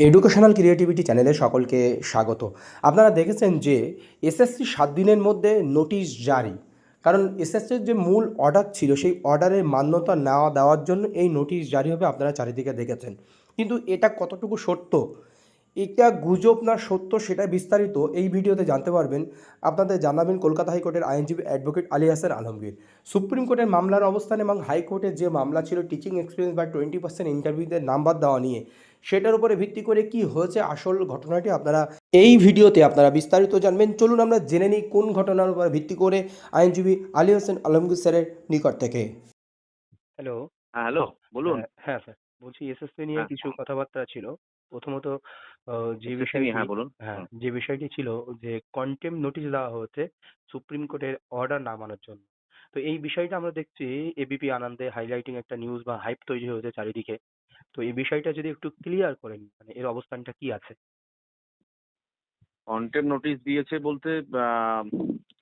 Educational creativity চ্যানেলে সকলকে স্বাগত। আপনারা দেখেছেন যে এসএসসি 7 দিনের মধ্যে নোটিশ জারি। কারণ এসএসসির যে মূল অর্ডার ছিল সেই অর্ডারের মান্যতা না দেওয়ার জন্য এই নোটিশ জারি হবে, আপনারা চারিদিকে দেখেছেন। কিন্তু এটা কতটুকু সত্য, এটা গুজব না সত্য, সেটা বিস্তারিত এই ভিডিওতে জানতে পারবেন। আপনাদের জানাবেন কলকাতা হাইকোর্টের আইনজীবী অ্যাডভোকেট আলী হাসান আলমগীর। সুপ্রিম কোর্টের মামলার অবস্থান এবং হাইকোর্টের যে মামলা ছিল টিচিং এক্সপিরিয়েন্স বা 20% ইন্টারভিউতে নাম্বার দেওয়া নিয়ে, সেটার উপরে ভিত্তি করে কি হয়েছে আসল ঘটনাটি আপনারা এই ভিডিওতে আপনারা বিস্তারিত জানবেন। চলুন আমরা জেনে নিই কোন ঘটনার উপর ভিত্তি করে আইনজীবী আলী হাসান আলমগীর স্যারের নিকট থেকে। হ্যালো। হ্যাঁ, হ্যালো বলুন। হ্যাঁ স্যার। বলছি এসএসসি নিয়ে হ্যাঁ, কিছু কথাবার্তা ছিল। প্রথমত যে এসএসসি নিয়ে বিষয়টি হ্যাঁ, বলুন। হুম। যে বিষয়টি ছিল যে কনটেম্পট নোটিশ দেওয়া হয়েছে সুপ্রিম কোর্টের অর্ডার না মানার জন্য। তো এই বিষয়টা আমরা দেখছি এবিপি আনন্দে হাইলাইটিং একটা নিউজ বা হাইপ তৈরি হয়েছে চারিদিকে। তো এই বিষয়টা যদি একটু ক্লিয়ার করেন, মানে এর অবস্থানটা কি আছে? কন্টেম্প নোটিশ দিয়েছে বলতে আ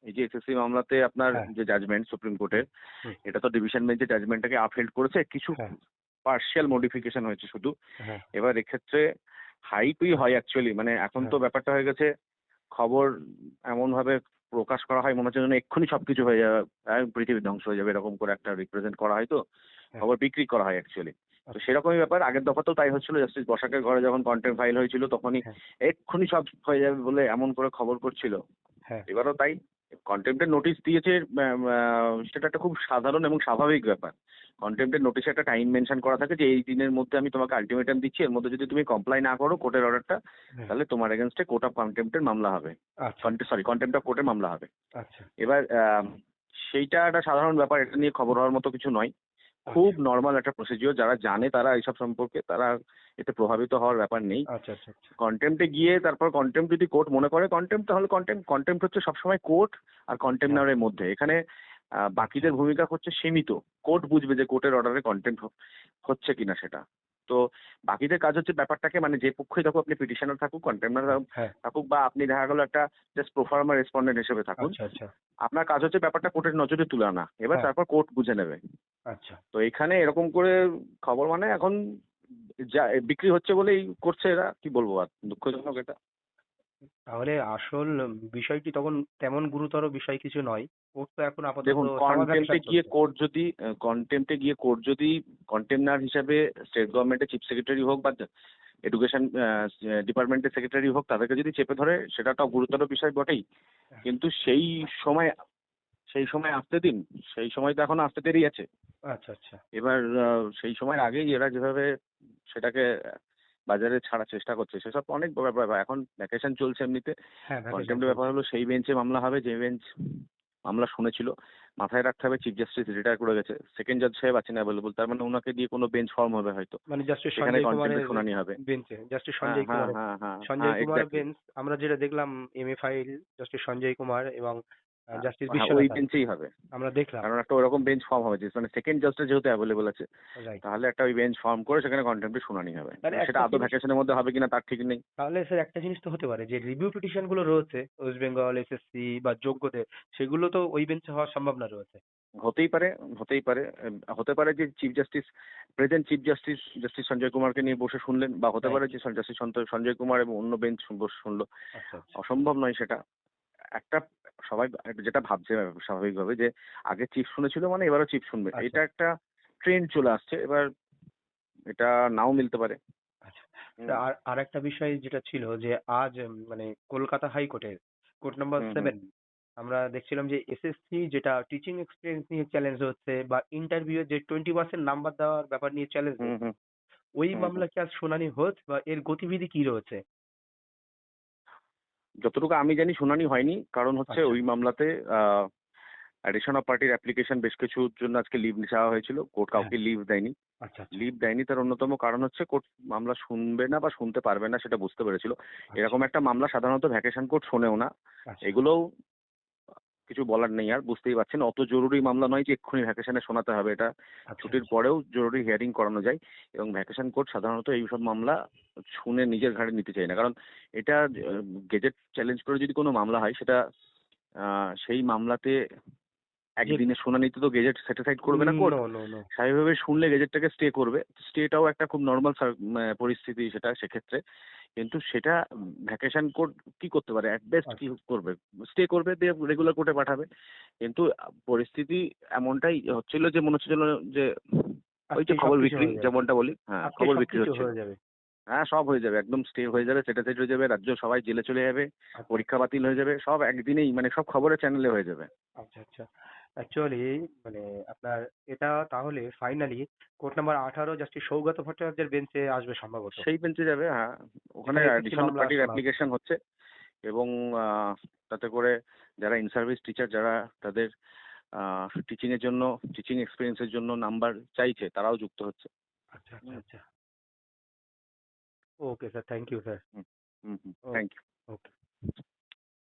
এই যে এসএসসি মামলাতে আপনার হ্যাঁ। যে জাজমেন্ট সুপ্রিম হুম, কোর্টের, হুম। এটা তো ডিভিশন বেঞ্চের জাজমেন্টটাকে আপহেল্ড করেছে। কিছু হ্যাঁ, পার্শিয়াল মডিফিকেশন হয়েছে শুধু। হ্যাঁ, এবার এক্ষেত্রে হাইপই হয় অ্যাকচুয়ালি। মানে এখন হ্যাঁ, তো ব্যাপারটা হয়ে গেছে, খবর এমনভাবে প্রকাশ করা হয় মনে হচ্ছে যেন এক্ষুনি সবকিছু হয়ে যাবে, পৃথিবী ধ্বংস হয়ে যাবে, এরকম করে একটা রিপ্রেজেন্ট করা হয় তো। হ্যাঁ। খবর বিক্রি করা হয় অ্যাকচুয়ালি। তো আচ্ছা। সেরকমই ব্যাপার। আগের দফাতেও তাই হচ্ছিল। জাস্টিস বসাকের ঘরে যখন কন্টেম্প ফাইল হয়েছিল তখনই হ্যাঁ, এক্ষুনি সব হয়ে যাবে বলে এমন করে খবর করছিল। হ্যাঁ। এবারও তাই। কন্টেম্পটের নোটিশ দিয়েছে, সেটা একটা খুব সাধারণ এবং স্বাভাবিক ব্যাপার। কন্টেম্পটের নোটিশে একটা টাইম মেনশন করা থাকে যে এই দিনের মধ্যে আমি তোমাকে আল্টিমেটাম দিচ্ছি, এর মধ্যে যদি তুমি কমপ্লাই না করো কোর্টের অর্ডারটা, হ্যাঁ। তাহলে তোমার এগেনস্টে কোর্ট অফ কন্টেম্পটের মামলা হবে। আচ্ছা, কন্টেম্পট অফ কোর্টের মামলা হবে। আচ্ছা, এবার সেইটা একটা সাধারণ ব্যাপার, এটা নিয়ে খবর হওয়ার মতো কিছু নয়। খুব আচ্ছা, নরমাল একটা প্রসিডিওর। যারা জানে তারা এইসব সম্পর্কে তারা এতে প্রভাবিত হওয়ার ব্যাপার নেই। আচ্ছা, আচ্ছা, আচ্ছা। কন্টেম্পটে গিয়ে তারপর কন্টেম্পট যদি কোর্ট মনে করে কন্টেম্পট, তাহলে কন্টেম্পট হচ্ছে সবসময় কোর্ট আর হ্যাঁ, কন্টেম্পনারের মধ্যে। এখানে আচ্ছা, বাকিদের ভূমিকা হচ্ছে সীমিত। কোর্ট বুঝবে যে কোর্টের অর্ডারে কন্টেম্পট হচ্ছে কিনা সেটা। তো বাকিদের কাজ হচ্ছে ব্যাপারটাকে, মানে যে পক্ষই থাকুক, আপনি পিটিশনার থাকুক, কন্টেম্পনার হ্যাঁ, থাকুক, বা আপনি দেখা গেল একটা জাস্ট প্রোফার্মা রেসপন্ডেন্ট হিসেবে থাকুন, আচ্ছা, আচ্ছা, আপনার কাজ হচ্ছে ব্যাপারটা কোর্টের নজরে তুলে আনা। এবার হ্যাঁ, তারপর কোর্ট বুঝে নেবে। আচ্ছা। তো এখানে এরকম করে খবর, মানে এখন যা বিক্রি হচ্ছে বলেই করছে এরা, কি বলবো আর, দুঃখজনক এটা। তাহলে আসল বিষয়টি তখন তেমন গুরুতর বিষয় কিছু নয়। ওর তো এখন আপাতত দেখুন, সামার ভ্যাকেশন চলছে। কন্টেম্পটে গিয়ে কোর্ট যদি কন্টেমনার হিসাবে স্টেট গভর্নমেন্টের চিফ সেক্রেটারি হোক বা এডুকেশন ডিপার্টমেন্টের সেক্রেটারি হোক, তাদেরকে যদি চেপে ধরে, সেটা একটা গুরুতর বিষয় বটেই। হ্যাঁ, কিন্তু সময় সেই সময় আসতে দিন। সেই সময় তো এখনো আসতে দেরি আছে। আচ্ছা, আচ্ছা। এবার সেই সময়ের আগেই এরা যেভাবে সেটাকে বাজারে ছাড়ার চেষ্টা করছে, সেসব অনেক ব্যাপার। এখন ভ্যাকেশন চলছে এমনিতে। হ্যাঁ, ভ্যাকেশন কন্টেম্পটের চলছে। ব্যাপার হলো সেই বেঞ্চে মামলা হবে যে বেঞ্চ মামলা শুনেছিল। মাথায় রাখতে হবে চিফ জাস্টিস রিটায়ার করে গেছে, সেকেন্ড জাজ সাহেব আছেন অ্যাভেলেবল, তার মানে ওনাকে দিয়ে কোনো বেঞ্চ ফর্ম হবে হয়তো, মানে জাস্টিস সেখানে সঞ্জয় কুমারের কন্টেম্পের শুনানি হবে। বেঞ্চে, জাস্টিস হ্যাঁ, সঞ্জয় হ্যাঁ, কুমারের হ্যাঁ, হ্যাঁ, হ্যাঁ, সঞ্জয় কুমার এক্স্যাক্টলি। বেঞ্চ আমরা যেটা দেখলাম এমএ ফাইল জাস্টিস সঞ্জয় কুমার এবং জাস্টিস হ্যাঁ, ওই বিশ্বনাথন বেঞ্চেই হবে। আমরা দেখলাম। কারণ একটা ওরকম বেঞ্চ ফর্ম হবে, যে মানে সেকেন্ড জাজটা যেহেতু অ্যাভেলেবল আছে, রাইট। তাহলে একটা ওই বেঞ্চ ফর্ম করে সেখানে কন্টেম্পের শুনানি হবে। তাহলে সেটা একটা আদৌ জিনিস, ভ্যাকেশনের মধ্যে হবে কিনা তার ঠিক নেই। তাহলে স্যার একটা জিনিস তো হতে পারে যে রিভিউ পিটিশন গুলো রয়েছে ওয়েস্ট বেঙ্গল এসএসসি বা যোগ্যদের, সেগুলো তো ওই বেঞ্চে হওয়ার সম্ভাবনা রয়েছে। হতেই পারে, হতেই পারে। হতে পারে যে present chief justice justice Sanjay কুমারকে নিয়ে বসে শুনলেন, বা হতে রাইট। পারে যে জাস্টিস সঞ্জয় কুমার এবং অন্য বেঞ্চ বসে শুনলো। আচ্ছা, আচ্ছা, অসম্ভব নয় সেটা। একটা সবাই যেটা ভাবছে স্বাভাবিকভাবে, যে আগে চিফ শুনেছিল মানে এবারও চিফ শুনবে, আচ্ছা, এটা একটা ট্রেন্ড চলে আসছে। এবার এটা নাও মিলতে পারে। আচ্ছা। হুম, স্যার আর একটা বিষয় যেটা ছিল যে আজ মানে কলকাতা হাইকোর্টের কোর্ট নাম্বার হুম, হুম, 7 আমরা দেখছিলাম যে এসএসসি যেটা টিচিং এক্সপিরিয়েন্স নিয়ে চ্যালেঞ্জ হচ্ছে বা ইন্টারভিউ যে 20% নাম্বার দেওয়ার ব্যাপার নিয়ে চ্যালেঞ্জ হুম, হচ্ছে, হুম, ওই হুম, হুম। মামলা কি আজ শুনানি হচ্ছে বা এর গতিবিধি কি রয়েছে? যতটুকু আমি জানি শুনানি হয়নি, কারণ হচ্ছে আচ্ছা, ওই মামলাতে অ্যাডিশন অফ পার্টির অ্যাপ্লিকেশন বেশ কিছুর জন্য আজকে লিভ চাওয়া হয়েছিল। কোর্ট হ্যাঁ, কাউকে লিভ দেয়নি। আচ্ছা, আচ্ছা, লিভ দেয়নি তার অন্যতম কারণ হচ্ছে কোর্ট মামলা শুনবে না বা শুনতে পারবে না, সেটা বুঝতে পেরেছিল। আচ্ছা, এরকম একটা মামলা সাধারণত ভ্যাকেশন কোর্ট শোনেও না। আচ্ছা, এগুলোও কিছু বলার নেই, আর বুঝতেই পারছেন অত জরুরি মামলা নয় যে এক্ষুনি ভ্যাকেশনে শোনাতে হবে। এটা আচ্ছা, ছুটির আচ্ছা, পরেও জরুরি হিয়ারিং করানো যায়, এবং ভ্যাকেশন কোর্ট সাধারণত এইসব মামলা শুনে নিজের ঘাড়ে নিতে চায় না। কারণ এটা গেজেট চ্যালেঞ্জ করে যদি কোনো মামলা হয়, সেটা সেই মামলাতে একদিনের শুনানিতে তো গেজেট স্যাটিসফাইড করবে না কোর্ট। নো নো নো স্বাভাবিকভাবে শুনলে গেজেটটাকে স্টে করবে। স্টেটাও একটা খুব নর্মাল পরিস্থিতি সেটা সেক্ষেত্রে। কিন্তু সেটা ভ্যাকেশন কোর্ট কি করতে পারে? অ্যাট বেস্ট কি করবে? স্টে করবে, দিয়ে রেগুলার কোর্টে পাঠাবে। কিন্তু পরিস্থিতি এমনটাই হচ্ছিল যে মনে হচ্ছিল যে ওই যে আজকেই খবর সবকিছু বিক্রি হয়ে যাবে, যেমনটা বলি, হ্যাঁ, আজকে খবর বিক্রি সবকিছু হচ্ছিল। হয়ে যাবে। হ্যাঁ, সব হয়ে যাবে, একদম স্টে হয়ে যাবে, সেটেলমেন্ট হয়ে যাবে, রাজ্য সবাই জেলে চলে যাবে, আচ্ছা পরীক্ষা বাতিল হয়ে যাবে, সব একদিনেই, মানে সব খবরের চ্যানেলে হয়ে যাবে। আচ্ছা আচ্ছা অ্যাকচুয়ালি মানে আপনার এটা তাহলে finally court number 18 justice Saugata ভট্টাচার্যের বেঞ্চে আসবে সম্ভবত, সেই বেঞ্চে যাবে, হ্যাঁ। ওখানে যেখানে এসএসসি অ্যাডিশনাল মামলা পার্টির শোনা হচ্ছে। অ্যাপ্লিকেশন হচ্ছে এবং তাতে করে যারা ইন সার্ভিস টিচার, যারা তাদের টিচিং এর জন্য, টিচিং এক্সপিরিয়েন্সের জন্য নাম্বার চাইছে, তারাও যুক্ত হচ্ছে। আচ্ছা আচ্ছা আচ্ছা okay sir, thank you sir. Hmm hmm hmm, okay thank you. Okay.